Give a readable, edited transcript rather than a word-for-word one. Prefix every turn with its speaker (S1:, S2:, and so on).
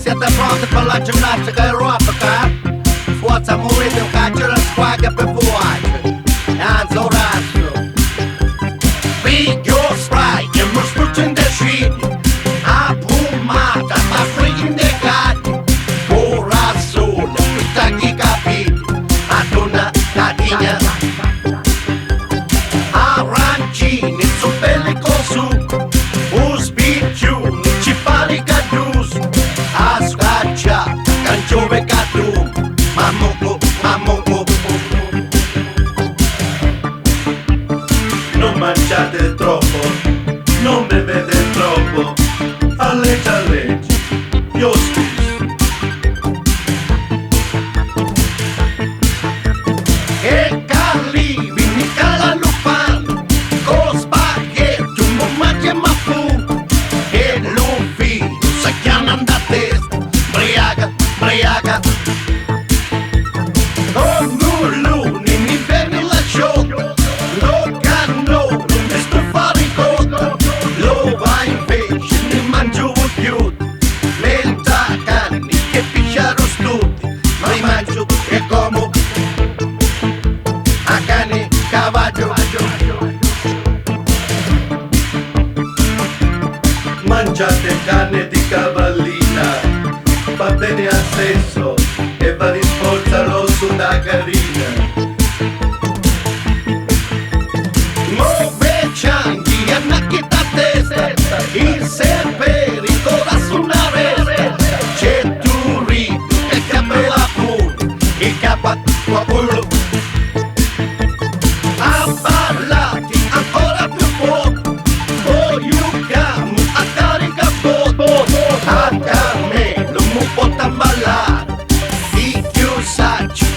S1: Siete pronti per la ginnastica aerobica? Forza muovete un caccio la squadra per voi. Anzi Orazio Big your sprite e mi spuccio in decidi. A pumata, ma frighi in decati. Ora sole, pitaghi capiti. Aduna, latina arancini, su belli cosù. Uspicciuni, ci pari cadus. A scaccia, canciove cadum. Mamuco, mamuco.
S2: Non mangiate troppo, non bevete troppo. Alleggia, alleggia, io scuso.
S1: E Carlivi, Nicola Lupano, con spaghetti, un mangia ma fu. E Luffy, si chiama da testa, briaga, briaga. Con nulluni, mi viene la show, lo cannone, mi stufare il conto, lo va invece, mi mangio più. Lenta canni, che picciaro stuti, ma li mangio e como. A cane, cavallo,
S2: Mangiate carne di cavallina, fa bene al sesso e va rinforza l'osso da carina.
S1: muove cianghi, annacchi da testa, il serperi, corazzo una resta, c'è tu ridi, e capella pure, il capacolo. A ballati ancora più poco, poi un camo a carica poco, a cammello mu porta a ballare, i chiusacci